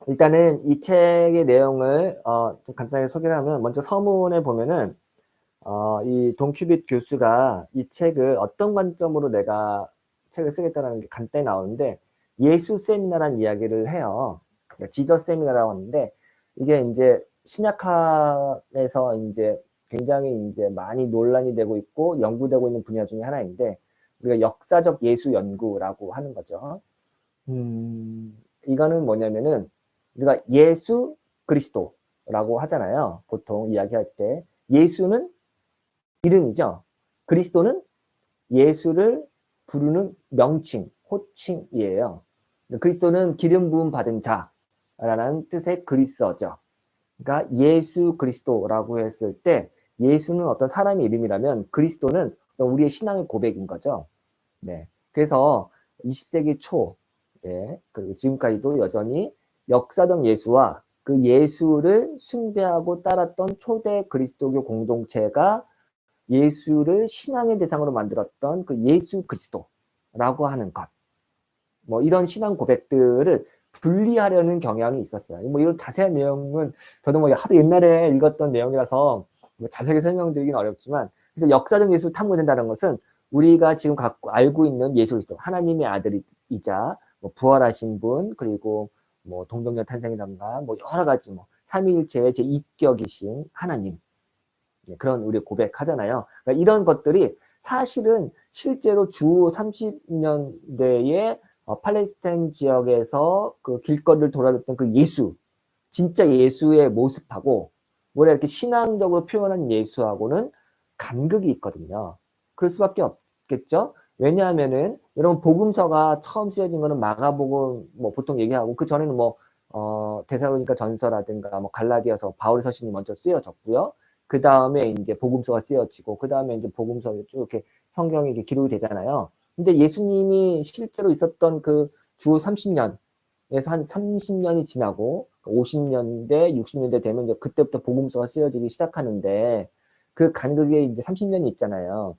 일단은 이 책의 내용을 좀 간단하게 소개를 하면, 먼저 서문에 보면은 이 동큐빗 교수가 이 책을 어떤 관점으로 내가 책을 쓰겠다라는 게 간단히 나오는데, 예수 세미나라는 이야기를 해요. 그러니까 지저 세미나라고 하는데, 이게 이제 신약학에서 이제 굉장히 이제 많이 논란이 되고 있고 연구되고 있는 분야 중에 하나인데, 우리가 역사적 예수 연구라고 하는 거죠. 이거는 뭐냐면은, 우리가 예수 그리스도라고 하잖아요. 보통 이야기할 때 예수는 이름이죠. 그리스도는 예수를 부르는 명칭, 호칭이에요. 그리스도는 기름 부음 받은 자라는 뜻의 그리스어죠. 그러니까 예수 그리스도라고 했을 때, 예수는 어떤 사람의 이름이라면 그리스도는 우리의 신앙의 고백인 거죠. 네. 그래서 20세기 초, 예, 그리고 지금까지도 여전히 역사적 예수와 그 예수를 숭배하고 따랐던 초대 그리스도교 공동체가 예수를 신앙의 대상으로 만들었던 그 예수 그리스도라고 하는 것. 뭐 이런 신앙 고백들을 분리하려는 경향이 있었어요. 뭐 이런 자세한 내용은 저도 뭐 하도 옛날에 읽었던 내용이라서 뭐 자세하게 설명드리긴 어렵지만, 그래서 역사적 예수를 탐구된다는 것은 우리가 지금 갖고 알고 있는 예수 그리스도, 하나님의 아들이자 뭐 부활하신 분, 그리고 뭐 동정녀 탄생이란가 뭐 여러 가지 뭐 삼위일체의 제 이격이신 하나님, 그런 우리 고백하잖아요. 그러니까 이런 것들이 사실은 실제로 주 30년대에 팔레스타인 지역에서 그 길거리를 돌아다녔던 그 예수, 진짜 예수의 모습하고 뭐라 이렇게 신앙적으로 표현한 예수하고는 간극이 있거든요. 그럴 수밖에 없겠죠. 왜냐하면은 여러분, 복음서가 처음 쓰여진 거는 마가복음 뭐 보통 얘기하고, 그 전에는 뭐 데살로니가 전서라든가 뭐 갈라디아서 바울 서신이 먼저 쓰여졌고요. 그 다음에 이제 복음서가 쓰여지고, 그 다음에 이제 복음서 쭉 이렇게 성경이 이렇게 기록이 되잖아요. 근데 예수님이 실제로 있었던 그 주 30년 에서 한 30년이 지나고 50년대, 60년대 되면 이제 그때부터 복음서가 쓰여지기 시작하는데, 그 간극에 이제 30년이 있잖아요.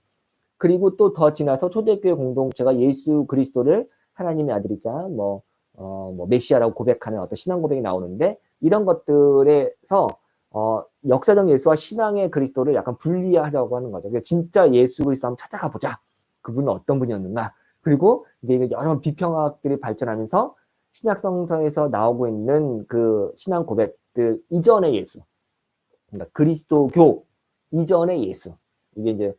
그리고 또 더 지나서 초대교회 공동체가 예수 그리스도를 하나님의 아들이자 뭐 메시아라고 고백하는 어떤 신앙 고백이 나오는데, 이런 것들에서 역사적 예수와 신앙의 그리스도를 약간 분리하려고 하는 거죠. 그러니까 진짜 예수 그리스도 한번 찾아가 보자. 그분은 어떤 분이었는가. 그리고 이제 여러 비평학들이 발전하면서 신약 성서에서 나오고 있는 그 신앙 고백들 이전의 예수, 그러니까 그리스도교 이전의 예수, 이게 이제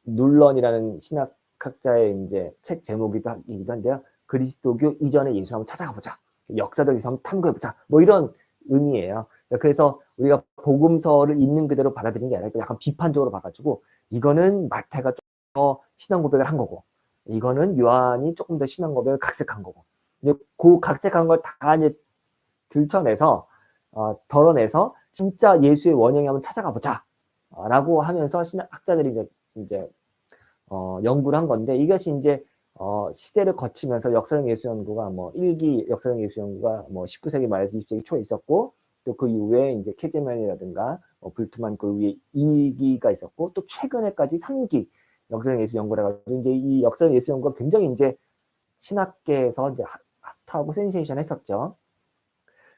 눌런이라는 신학학자의 이제 책 제목이기도 한데요. 그리스도교 이전의 예수 한번 찾아가 보자. 역사적 예수 한번 탐구해 보자. 뭐 이런 의미예요. 그래서 우리가 복음서를 있는 그대로 받아들이는 게 아니라 약간 비판적으로 봐가지고, 이거는 마태가 좀 더 신앙 고백을 한 거고, 이거는 요한이 조금 더 신앙 고백을 각색한 거고, 이제 그 각색한 걸 다 이제 들춰내서 덜어내서 진짜 예수의 원형이 한번 찾아가 보자 라고 하면서 신학자들이 이제 연구를 한 건데, 이것이 이제 시대를 거치면서 역사적 예수 연구가 뭐 1기 역사적 예수 연구가 뭐 19세기 말에서 20세기 초에 있었고, 또 그 이후에 이제 케제만이라든가 불트만 그 위에 2기가 있었고, 또 최근에까지 3기 역사적 예수 연구라 가지고, 이제 이 역사적 예수 연구가 굉장히 이제 신학계에서 이제 핫하고 센세이션 했었죠.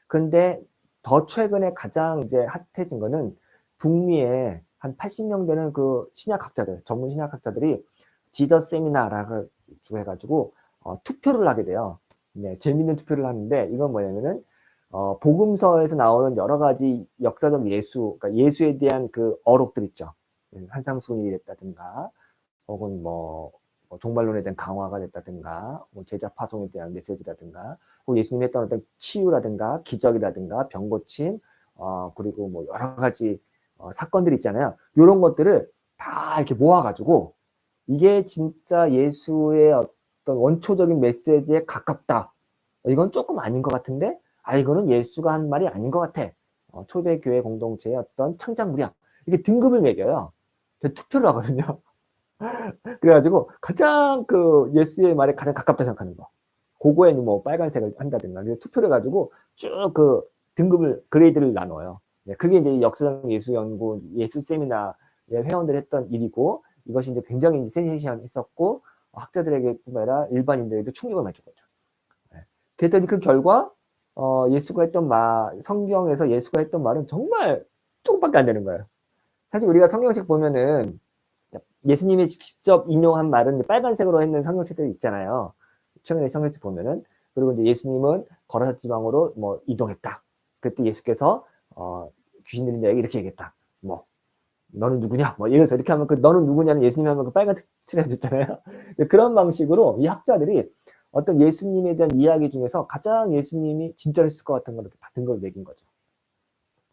근데 더 최근에 가장 이제 핫해진 거는, 북미에 한 80명되는 그 신약학자들, 전문 신약학자들이 지저 세미나라고 해가지고 투표를 하게 돼요. 네, 재밌는 투표를 하는데, 이건 뭐냐면은 복음서에서 나오는 여러 가지 역사적 예수, 그러니까 예수에 대한 그 어록들 있죠. 한상순이 됐다든가, 혹은 뭐 종말론에 대한 강화가 됐다든가, 뭐 제자 파송에 대한 메시지라든가, 혹은 예수님이 했던 어떤 치유라든가 기적이라든가 병고침, 그리고 뭐 여러 가지 사건들이 있잖아요. 이런 것들을 다 이렇게 모아가지고, 이게 진짜 예수의 어떤 원초적인 메시지에 가깝다. 이건 조금 아닌 것 같은데, 이거는 예수가 한 말이 아닌 것 같아. 초대교회 공동체의 어떤 창작물이야. 이게 등급을 매겨요. 투표를 하거든요. 그래가지고 가장 그 예수의 말에 가장 가깝다 생각하는 거, 그거에는 뭐 빨간색을 한다든가, 투표를 해가지고 쭉 그 등급을, 그레이드를 나눠요. 네, 그게 이제 역사적 예수 연구, 예수 세미나의 회원들이 했던 일이고, 이것이 이제 굉장히 이제 센세이션 했었고, 학자들에게뿐만 아니라 일반인들에게도 충격을 많이 줬거죠. 네. 그랬더니 그 결과 예수가 했던 말, 성경에서 예수가 했던 말은 정말 조금밖에 안 되는 거예요. 사실 우리가 성경책 보면은 예수님이 직접 인용한 말은 빨간색으로 했는 성경책들이 있잖아요. 최근에 성경책 보면은. 그리고 이제 예수님은 거라사 지방으로 뭐 이동했다. 그때 예수께서 귀신 들린 자에게 이렇게 얘기했다. 뭐 너는 누구냐? 뭐 이래서 이렇게 하면 그 너는 누구냐는 예수님 하면 그 빨간색 칠해줬잖아요. 그런 방식으로 이 학자들이 어떤 예수님에 대한 이야기 중에서 가장 예수님이 진짜였을 것 같은 걸 다 근거를 매긴 거죠.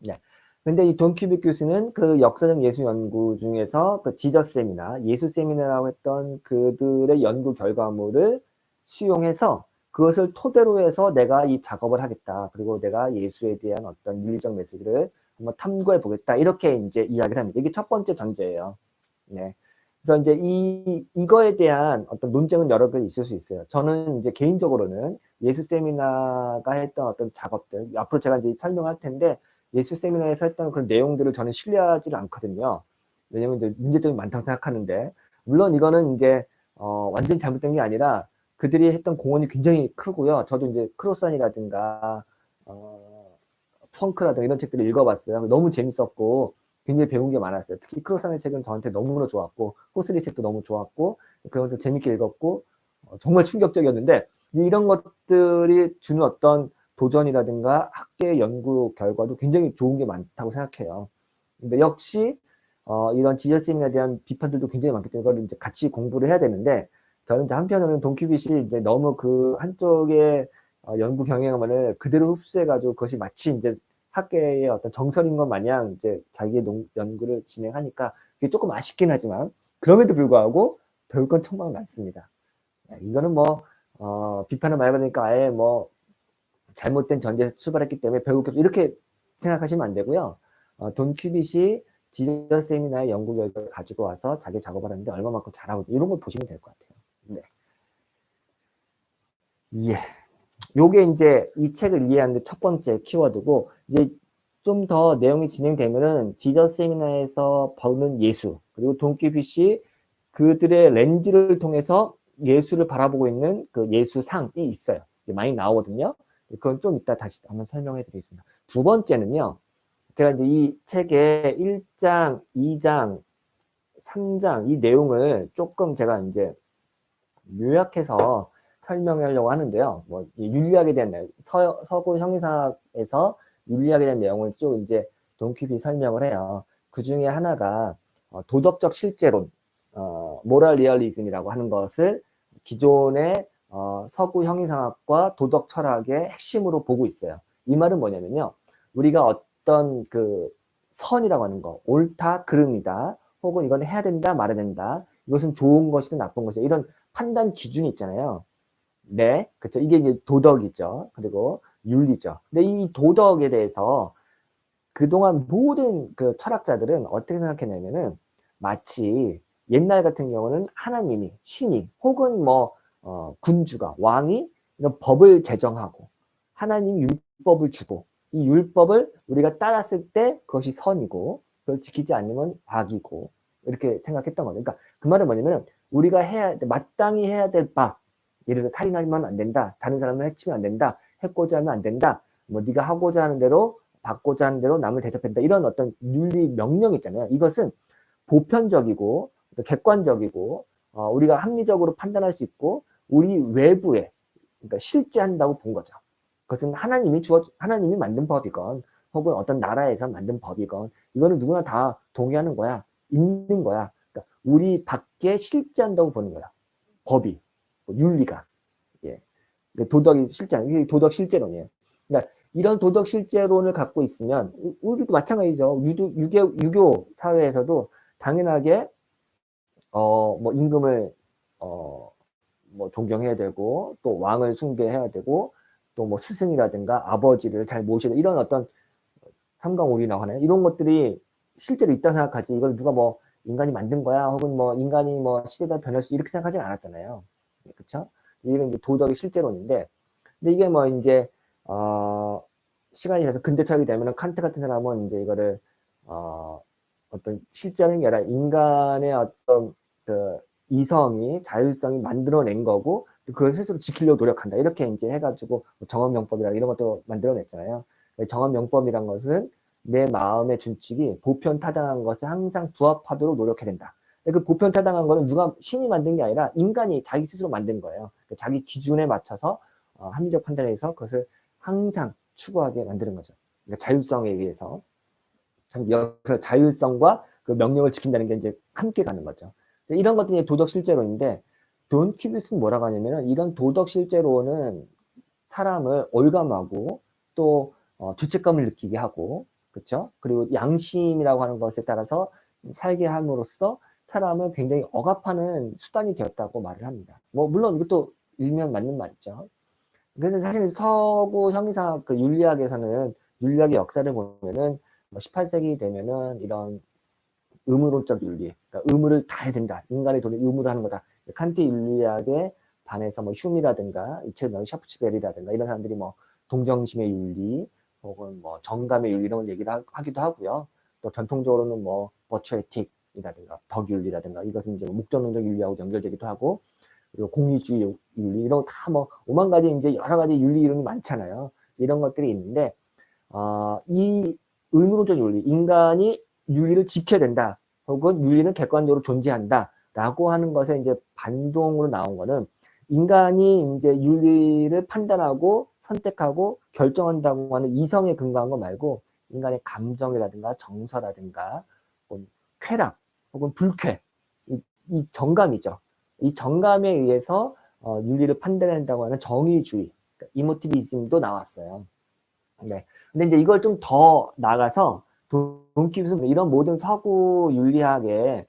네. 근데 이 돈 큐빅 교수는 그 역사적 예수 연구 중에서 그 지저 세미나, 예수 세미나라고 했던 그들의 연구 결과물을 수용해서 그것을 토대로 해서 내가 이 작업을 하겠다. 그리고 내가 예수에 대한 어떤 윤리적 메시지를 한번 탐구해 보겠다. 이렇게 이제 이야기를 합니다. 이게 첫 번째 전제예요. 네. 그래서 이제 이거에 대한 어떤 논쟁은 여러 개 있을 수 있어요. 저는 이제 개인적으로는 예수 세미나가 했던 어떤 작업들, 앞으로 제가 이제 설명할 텐데, 예수 세미나에서 했던 그런 내용들을 저는 신뢰하지를 않거든요. 왜냐면 이제 문제점이 많다고 생각하는데, 물론 이거는 이제, 완전히 잘못된 게 아니라 그들이 했던 공헌이 굉장히 크고요. 저도 이제 크로산이라든가, 펑크라든가 이런 책들을 읽어봤어요. 너무 재밌었고, 굉장히 배운 게 많았어요. 특히 크로산의 책은 저한테 너무나 좋았고, 호스리 책도 너무 좋았고, 그런 것도 재밌게 읽었고, 정말 충격적이었는데, 이런 것들이 주는 어떤 도전이라든가 학계 연구 결과도 굉장히 좋은 게 많다고 생각해요. 근데 역시 이런 지저스에 대한 비판들도 굉장히 많기 때문에 그걸 이제 같이 공부를 해야 되는데 저는 이제 한편으로는 돈키빗이 이제 너무 그 한쪽의 연구 경향을 그대로 흡수해가지고 그것이 마치 이제 학계의 어떤 정설인 것 마냥 이제 자기의 연구를 진행하니까 그게 조금 아쉽긴 하지만 그럼에도 불구하고 배울 건 천만 많습니다. 이거는 뭐 비판을 많이 받으니까 아예 뭐 잘못된 전제에서 출발했기 때문에 배울 게 없어. 이렇게 생각하시면 안 되고요. 돈 큐빗이 지저 세미나의 연구 결과를 가지고 와서 자기 작업을 하는데 얼마만큼 잘하고 이런 걸 보시면 될 것 같아요. 네. 예. 요게 이제 이 책을 이해하는 첫 번째 키워드고 이제 좀 더 내용이 진행되면은 지저 세미나에서 보는 예수 그리고 돈 큐빗이 그들의 렌즈를 통해서 예수를 바라보고 있는 그 예수상이 있어요. 많이 나오거든요. 그건 좀 이따 다시 한번 설명해 드리겠습니다. 두 번째는요. 제가 이제 이 책의 1장, 2장, 3장 이 내용을 조금 제가 이제 요약해서 설명하려고 하는데요. 뭐 윤리학에 대한 내용, 서구 형이사에서 윤리학에 대한 내용을 쭉 이제 돈키비 설명을 해요. 그 중에 하나가 도덕적 실제론, 모럴 리얼리즘이라고 하는 것을 기존의 서구 형이상학과 도덕 철학의 핵심으로 보고 있어요. 이 말은 뭐냐면요. 우리가 어떤 그 선이라고 하는 거, 옳다, 그름이다, 혹은 이건 해야 된다, 말아야 된다, 이것은 좋은 것이든 나쁜 것이든 이런 판단 기준이 있잖아요. 네, 그렇죠. 이게 이제 도덕이죠. 그리고 윤리죠. 근데 이 도덕에 대해서 그동안 모든 그 철학자들은 어떻게 생각했냐면은 마치 옛날 같은 경우는 하나님이, 신이, 혹은 뭐, 군주가, 왕이 이런 법을 제정하고 하나님이 율법을 주고 이 율법을 우리가 따랐을 때 그것이 선이고 그걸 지키지 않으면 악이고 이렇게 생각했던 거예요. 그러니까 그 말은 뭐냐면 우리가 마땅히 해야 될 바, 예를 들어 살인하면 안 된다, 다른 사람을 해치면 안 된다, 해코자 하면 안 된다, 뭐 네가 하고자 하는 대로 받고자 하는 대로 남을 대접한다. 이런 어떤 윤리 명령 있잖아요. 이것은 보편적이고 객관적이고 우리가 합리적으로 판단할 수 있고 우리 외부에 그러니까 실제한다고 본 거죠. 그것은 하나님이 만든 법이건 혹은 어떤 나라에서 만든 법이건 이거는 누구나 다 동의하는 거야. 있는 거야. 그러니까 우리 밖에 실제한다고 보는 거야. 법이, 윤리가. 예. 도덕이 실제, 이게 도덕 실제론이에요. 그러니까 이런 도덕 실제론을 갖고 있으면 우리도 마찬가지죠. 유교 사회에서도 당연하게 뭐 임금을 뭐 존경해야 되고 또 왕을 숭배해야 되고 또 뭐 스승이라든가 아버지를 잘 모셔야 이런 어떤 삼강오리라고 하나요? 이런 것들이 실제로 있다고 생각하지. 이걸 누가 뭐 인간이 만든 거야 혹은 뭐 인간이 뭐 시대가 변할 수 이렇게 생각하지 않았잖아요. 그렇죠? 이게 이제 도덕의 실제론인데 근데 이게 뭐 이제 시간이 지나서 근대철학이 되면은 칸트 같은 사람은 이제 이거를 어떤 실제는 게 아니라 인간의 어떤 그 이성이 자율성이 만들어낸 거고 그걸 스스로 지키려고 노력한다. 이렇게 이제 해가지고 정언명법이라 이런 것도 만들어냈잖아요. 정언명법이란 것은 내 마음의 준칙이 보편타당한 것에 항상 부합하도록 노력해야 된다. 그 보편타당한 거는 누가 신이 만든 게 아니라 인간이 자기 스스로 만든 거예요. 자기 기준에 맞춰서 합리적 판단해서 그것을 항상 추구하게 만드는 거죠. 그러니까 자율성에 의해서 여기서 자율성과 그 명령을 지킨다는 게 이제 함께 가는 거죠. 이런 것들이 도덕 실제로인데 돈 퀴비스는 뭐라고 하냐면은 이런 도덕 실제로는 사람을 올감하고 또 죄책감을 느끼게 하고 그렇죠? 그리고 양심이라고 하는 것에 따라서 살게 함으로써 사람을 굉장히 억압하는 수단이 되었다고 말을 합니다. 뭐 물론 이것도 일면 맞는 말이죠. 그래서 사실 서구 형사 그 윤리학에서는 윤리학의 역사를 보면은 18세기 되면은 이런 의무론적 윤리, 그러니까 의무를 다 해야 된다. 인간의 돈을 의무를 하는 거다. 칸트 윤리학에 반해서 뭐 휴미라든가 이책 샤프츠베리라든가 이런 사람들이 뭐 동정심의 윤리 혹은 뭐 정감의 윤리 이런 걸 얘기를 하기도 하고요. 또 전통적으로는 뭐 버추 에틱이라든가 덕윤리라든가 이것은 이제 목적론적 윤리하고 연결되기도 하고 그리고 공의주의 윤리 이런 거 다 뭐 오만 가지 이제 여러 가지 윤리 이론이 많잖아요. 이런 것들이 있는데 이 의무론적 윤리, 인간이 윤리를 지켜야 된다. 혹은 윤리는 객관적으로 존재한다라고 하는 것에 이제 반동으로 나온 거는 인간이 이제 윤리를 판단하고 선택하고 결정한다고 하는 이성에 근거한 거 말고 인간의 감정이라든가 정서라든가 혹은 쾌락 혹은 불쾌 이 정감이죠. 이 정감에 의해서 윤리를 판단한다고 하는 정의주의, 그러니까 이모티비즘도 나왔어요. 네. 근데 이제 이걸 좀 더 나가서 돈키브스 이런 모든 서구 윤리학에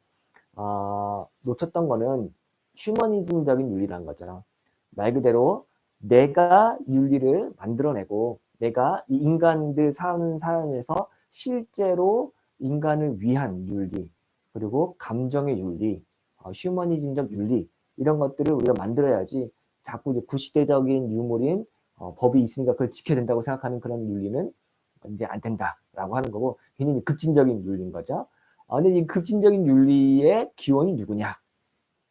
놓쳤던 거는 휴머니즘적인 윤리라는 거죠. 말 그대로 내가 윤리를 만들어내고 내가 이 인간들 사는 삶에서 실제로 인간을 위한 윤리 그리고 감정의 윤리, 휴머니즘적 윤리 이런 것들을 우리가 만들어야지 자꾸 이제 구시대적인 유물인 법이 있으니까 그걸 지켜야 된다고 생각하는 그런 윤리는 이제 안 된다라고 하는 거고 굉장히 급진적인 윤리인 거죠. 근데 이 급진적인 윤리의 기원이 누구냐?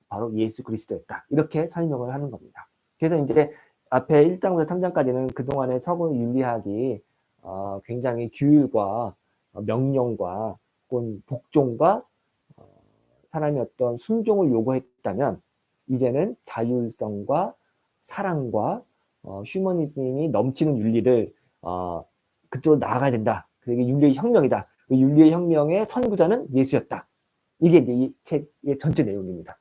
바로 예수 그리스도였다. 이렇게 설명을 하는 겁니다. 그래서 이제 앞에 1장부터 3장까지는 그동안의 서구 윤리학이 굉장히 규율과 명령과 혹은 복종과 사람이 어떤 순종을 요구했다면 이제는 자율성과 사랑과 휴머니즘이 넘치는 윤리를 그쪽으로 나아가야 된다. 그게 윤리의 혁명이다. 그 윤리의 혁명의 선구자는 예수였다. 이게 이제 이 책의 전체 내용입니다.